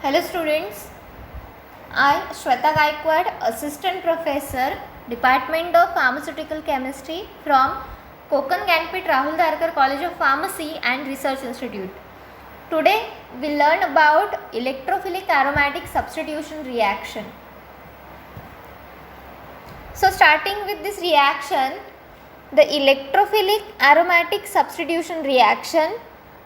Hello students, I Shweta Gaikwad, Assistant Professor, Department of Pharmaceutical Chemistry from Konkan Gyanpith Rahul Dharkar College of Pharmacy and Research Institute. Today we learn about electrophilic aromatic substitution reaction. So starting with this reaction, the electrophilic aromatic substitution reaction.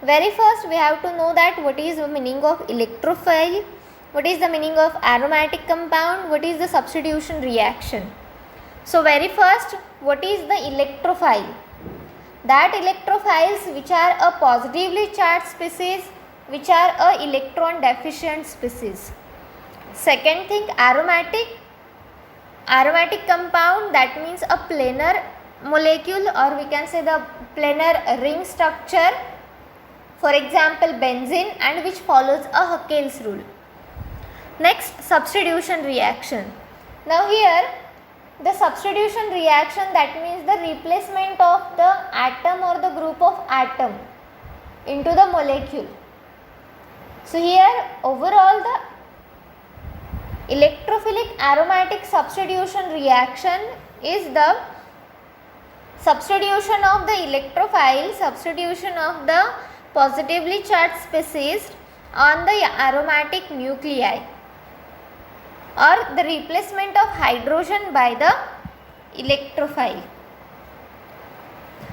Very first we have to know that what is the meaning of electrophile, what is the meaning of aromatic compound, what is the substitution reaction. So very first, what is the electrophile? That electrophiles which are a positively charged species, which are a electron deficient species. Second thing, aromatic compound, that means a planar molecule, or we can say the planar ring structure. For example, benzene, and which follows a Huckel's rule. Next, substitution reaction. Now here, the substitution reaction, that means the replacement of the atom or the group of atom into the molecule. So here, overall the electrophilic aromatic substitution reaction is the substitution of the electrophile, substitution of the positively charged species on the aromatic nuclei, or the replacement of hydrogen by the electrophile.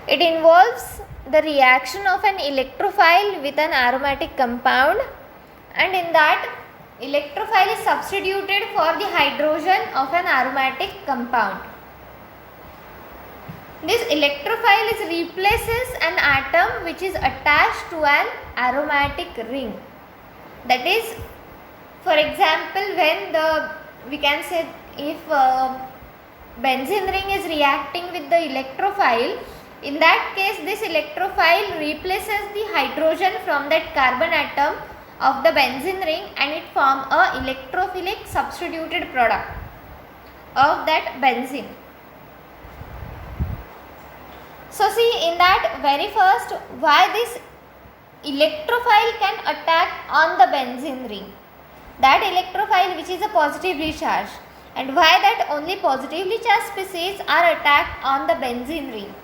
It involves the reaction of an electrophile with an aromatic compound, and in that electrophile is substituted for the hydrogen of an aromatic compound. This electrophile replaces an atom which is attached to an aromatic ring. That is, for example, when we can say if benzene ring is reacting with the electrophile, in that case this electrophile replaces the hydrogen from that carbon atom of the benzene ring, and it forms a electrophilic substituted product of that benzene. So see, in that very first, why this electrophile can attack on the benzene ring, that electrophile which is a positively charged, and why that only positively charged species are attacked on the benzene ring.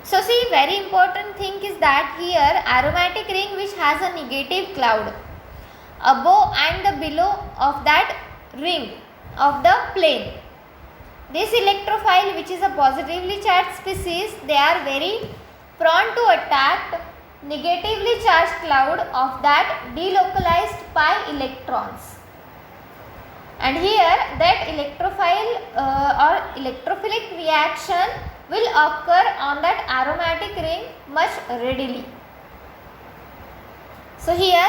So see, very important thing is that here aromatic ring which has a negative cloud above and the below of that ring of the plane. This electrophile which is a positively charged species, they are very prone to attack negatively charged cloud of that delocalized pi electrons. And here that electrophile or electrophilic reaction will occur on that aromatic ring much readily. So here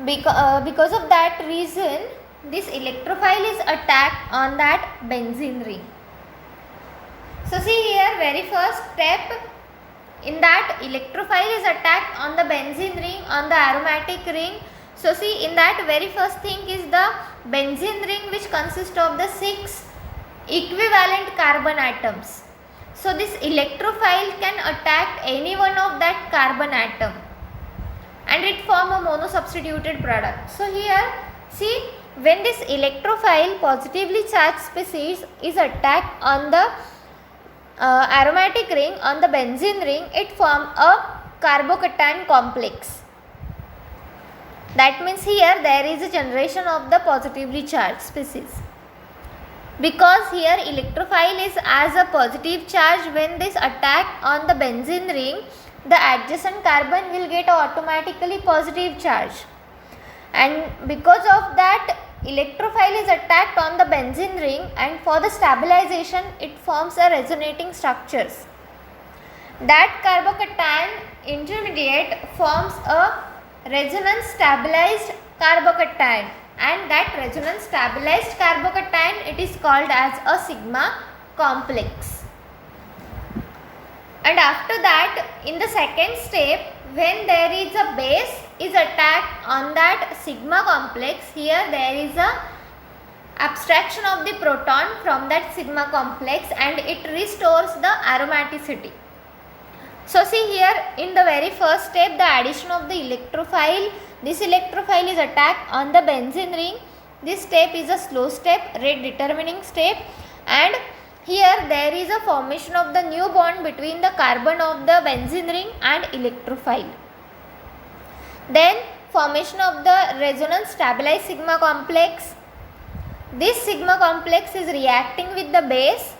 because of that reason, this electrophile is attacked on that benzene ring. So see here, very first step, in that electrophile is attacked on the benzene ring, on the aromatic ring. So see, in that very first thing is the benzene ring which consists of the 6 equivalent carbon atoms. So this electrophile can attack any one of that carbon atom, and it form a monosubstituted product. So here see, when this electrophile positively charged species is attacked on the aromatic ring, on the benzene ring, it forms a carbocation complex. That means here there is a generation of the positively charged species. Because here electrophile is as a positive charge, when this attack on the benzene ring, the adjacent carbon will get automatically positive charge, and because of that electrophile is attacked on the benzene ring, and for the stabilization it forms a resonating structures. That carbocation intermediate forms a resonance stabilized carbocation, and that resonance stabilized carbocation, it is called as a sigma complex. And after that, in the second step, when there is a base is attacked on that sigma complex, here there is a abstraction of the proton from that sigma complex, and it restores the aromaticity. So see here, in the very first step, the addition of the electrophile, this electrophile is attacked on the benzene ring. This step is a slow step, rate determining step, and here there is a formation of the new bond between the carbon of the benzene ring and electrophile. Then formation of the resonance stabilized sigma complex. This sigma complex is reacting with the base,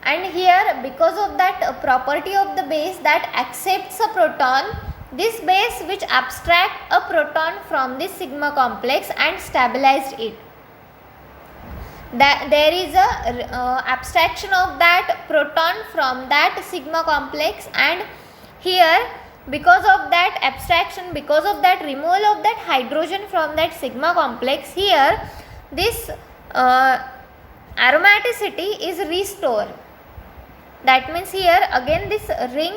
and here because of that property of the base that accepts a proton, this base which abstract a proton from this sigma complex and stabilized it. That there is a abstraction of that proton from that sigma complex, and here because of that abstraction, because of that removal of that hydrogen from that sigma complex, here this aromaticity is restored. That means here again this ring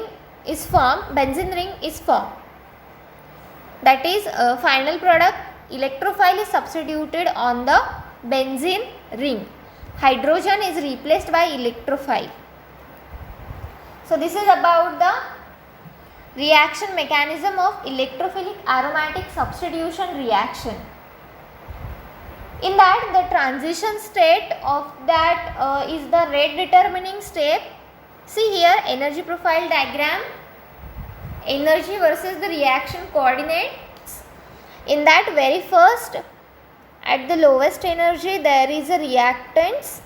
is formed, benzene ring is formed. That is final product, electrophile is substituted on the benzene ring. Hydrogen is replaced by electrophile. So this is about the reaction mechanism of electrophilic aromatic substitution reaction. In that, the transition state of that is the rate determining step. See here, energy profile diagram, energy versus the reaction coordinates. In that very first, at the lowest energy there is a reactants.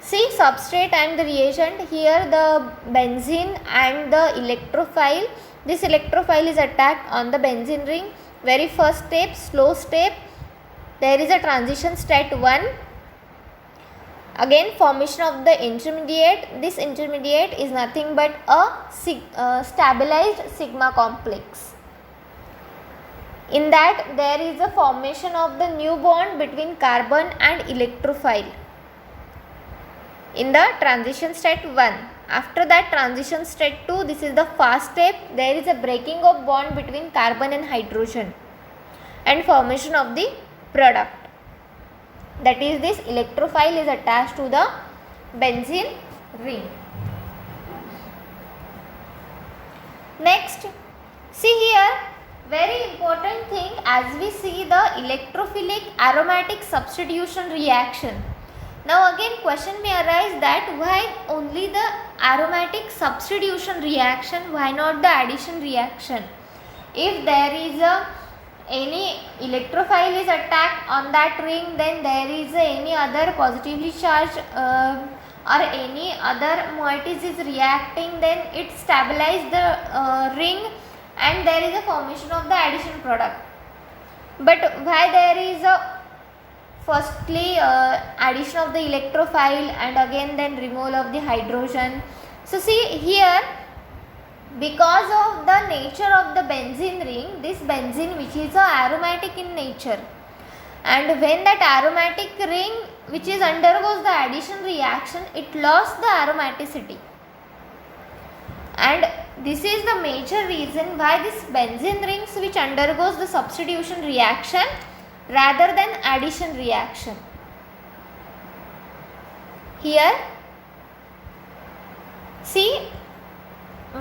See, substrate and the reagent. Here the benzene and the electrophile. This electrophile is attacked on the benzene ring. Very first step, slow step. There is a transition state 1. Again formation of the intermediate. This intermediate is nothing but a stabilized sigma complex. In that there is a formation of the new bond between carbon and electrophile in the transition state 1. After that transition state 2, this is the fast step. There is a breaking of bond between carbon and hydrogen and formation of the product. That is, this electrophile is attached to the benzene ring. Next, see here, very important thing as we see the electrophilic aromatic substitution reaction. Now again question may arise that why only the aromatic substitution reaction, why not the addition reaction? If there is any electrophile is attacked on that ring, then there is any other positively charged or any other moieties is reacting, then it stabilizes the ring and there is a formation of the addition product. But why there is a firstly addition of the electrophile and again then removal of the hydrogen? So see here, because of the nature of the benzene ring, this benzene which is aromatic in nature, and when that aromatic ring which is undergoes the addition reaction, it lost the aromaticity, and this is the major reason why this benzene rings which undergoes the substitution reaction rather than addition reaction. Here see,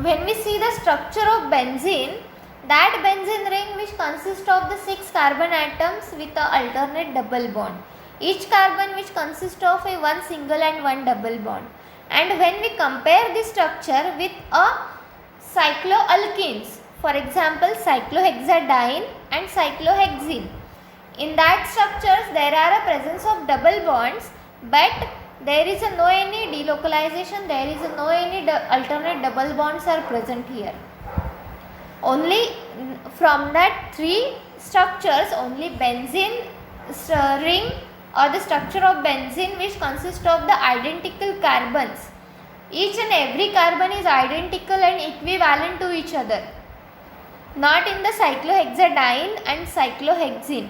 when we see the structure of benzene, that benzene ring which consists of the 6 carbon atoms with a alternate double bond, each carbon which consists of a one single and one double bond. And when we compare this structure with a cycloalkenes, for example cyclohexadiene and cyclohexene, in that structures there are a presence of double bonds, but there is no any delocalization, there is no any alternate double bonds are present here. Only from that 3 structures, only benzene ring or the structure of benzene which consists of the identical carbons. Each and every carbon is identical and equivalent to each other, not in the cyclohexadiene and cyclohexene.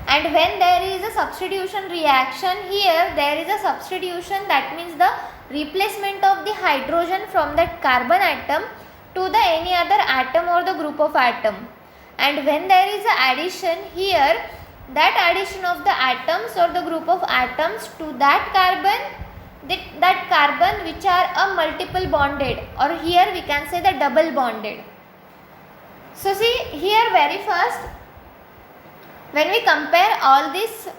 And when there is a substitution reaction, here there is a substitution, that means the replacement of the hydrogen from that carbon atom to the any other atom or the group of atom. And when there is a addition, here that addition of the atoms or the group of atoms to that carbon, that carbon which are a multiple bonded, or here we can say the double bonded. So see here very first, when we compare all these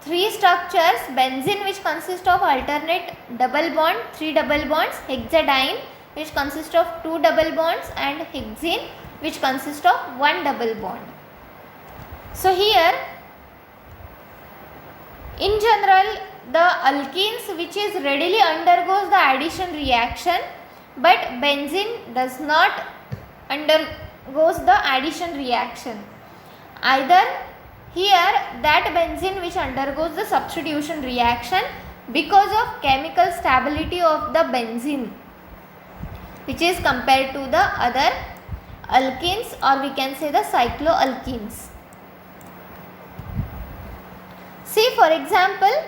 three structures, benzene which consists of alternate double bond, 3 double bonds, hexadiene which consists of 2 double bonds, and hexene which consists of 1 double bond. So here in general the alkenes which is readily undergoes the addition reaction, but benzene does not undergoes the addition reaction. Either here that benzene which undergoes the substitution reaction because of chemical stability of the benzene which is compared to the other alkenes, or we can say the cycloalkenes. See for example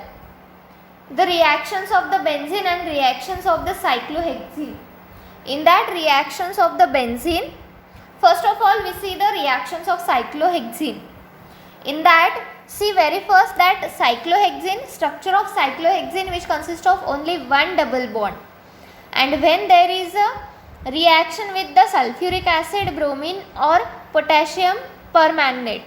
the reactions of the benzene and reactions of the cyclohexene. In that reactions of the benzene, first of all we see the reactions of cyclohexene. In that, see very first that cyclohexene, structure of cyclohexene which consists of only 1 double bond, and when there is a reaction with the sulfuric acid, bromine or potassium permanganate,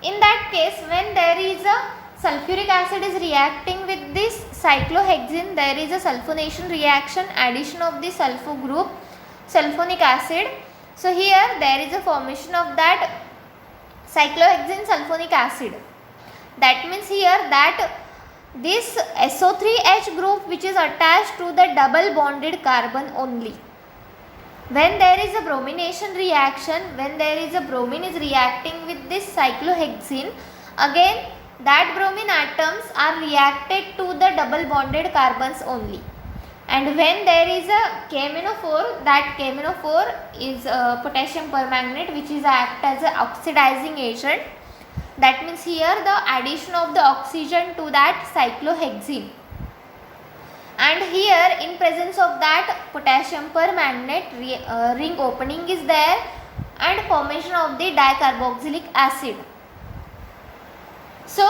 in that case when there is a sulfuric acid is reacting with this cyclohexene, there is a sulfonation reaction, addition of the sulfo group, sulfonic acid. So here there is a formation of that cyclohexene sulfonic acid. That means here that this SO3H group which is attached to the double bonded carbon only. When there is a bromination reaction, when there is a bromine is reacting with this cyclohexene, again that bromine atoms are reacted to the double bonded carbons only. And when there is a KMnO4, that KMnO4 is potassium permanganate which is act as an oxidizing agent. That means here the addition of the oxygen to that cyclohexene, and here in presence of that potassium permanganate ring opening is there and formation of the dicarboxylic acid. So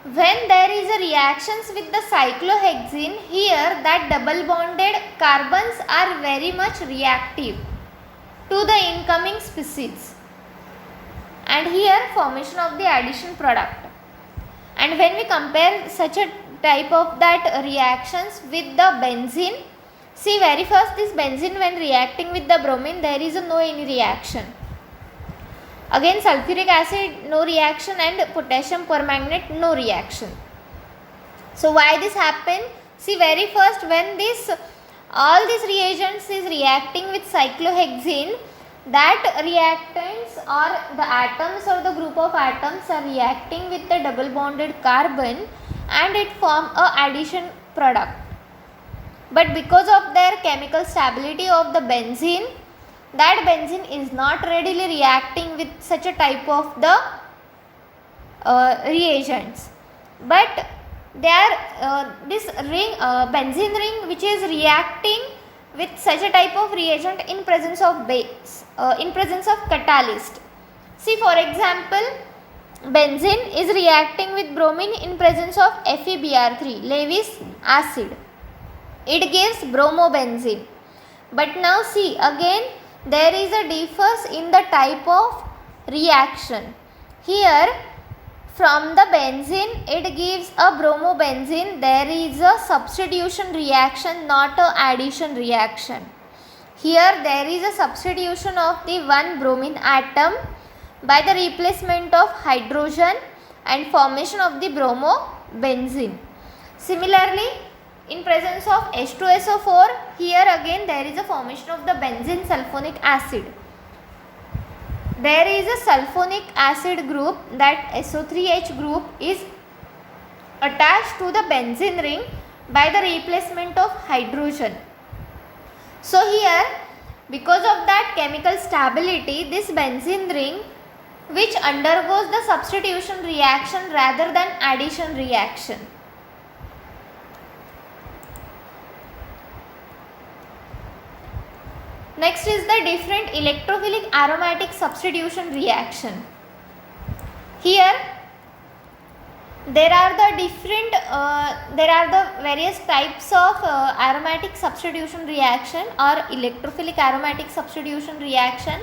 when there is a reactions with the cyclohexene, here that double bonded carbons are very much reactive to the incoming species, and here formation of the addition product. And when we compare such a type of that reactions with the benzene, see very first this benzene when reacting with the bromine there is no any reaction. Again sulfuric acid no reaction and potassium permanganate no reaction. So why this happen? See very first when this all these reagents is reacting with cyclohexene, that reactants or the atoms or the group of atoms are reacting with the double bonded carbon and it form a addition product. But because of their chemical stability of the benzene, that benzene is not readily reacting with such a type of the reagents, but they are this ring benzene ring which is reacting with such a type of reagent in presence of base, in presence of catalyst. See for example benzene is reacting with bromine in presence of FeBr3, Lewis acid, it gives bromobenzene. But now see again there is a difference in the type of reaction. Here from the benzene it gives a bromobenzene, there is a substitution reaction, not a addition reaction. Here there is a substitution of the one bromine atom by the replacement of hydrogen and formation of the bromobenzene. Similarly in presence of H2SO4, here again there is a formation of the benzene sulfonic acid. There is a sulfonic acid group, that SO3H group is attached to the benzene ring by the replacement of hydrogen. So here because of that chemical stability, this benzene ring which undergoes the substitution reaction rather than addition reaction. Next is the different electrophilic aromatic substitution reaction. Here there are the various types of aromatic substitution reaction or electrophilic aromatic substitution reaction.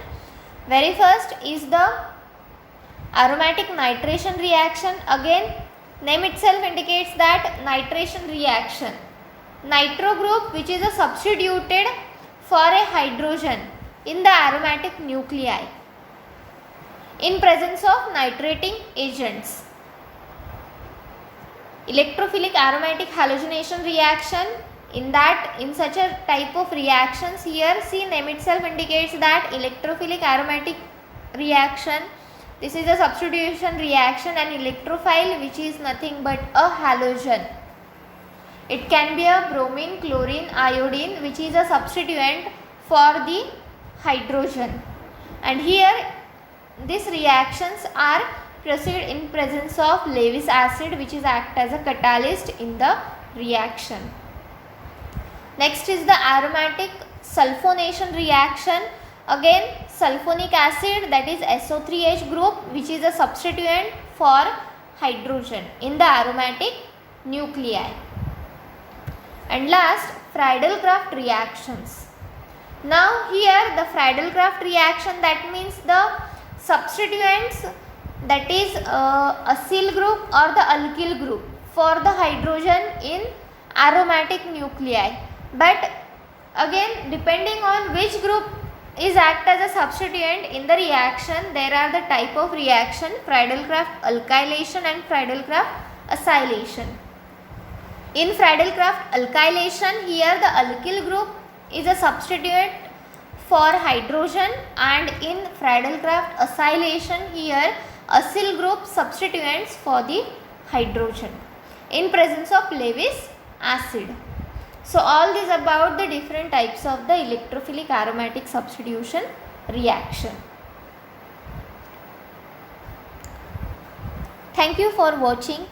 Very first is the aromatic nitration reaction. Again, name itself indicates that nitration reaction. Nitro group, which is a substituted for a hydrogen in the aromatic nuclei in presence of nitrating agents. Electrophilic aromatic halogenation reaction, in such a type of reactions, here see, name itself indicates that electrophilic aromatic reaction, this is a substitution reaction, an electrophile which is nothing but a halogen. It can be a bromine, chlorine, iodine, which is a substituent for the hydrogen, and here these reactions are proceed in presence of Lewis acid, which is act as a catalyst in the reaction. Next is the aromatic sulfonation reaction. Again, sulfonic acid, that is SO3H group, which is a substituent for hydrogen in the aromatic nuclei. And last, Friedel-Crafts reactions. Now here the Friedel-Crafts reaction, that means the substituents, that is acyl group or the alkyl group for the hydrogen in aromatic nuclei. But again, depending on which group is act as a substituent in the reaction, there are the type of reaction: Friedel-Crafts alkylation and Friedel-Crafts acylation. In Friedel-Crafts alkylation, here the alkyl group is a substituent for hydrogen, and in Friedel-Crafts acylation, here acyl group substituents for the hydrogen in presence of Lewis acid. So all this about the different types of the electrophilic aromatic substitution reaction. Thank you for watching.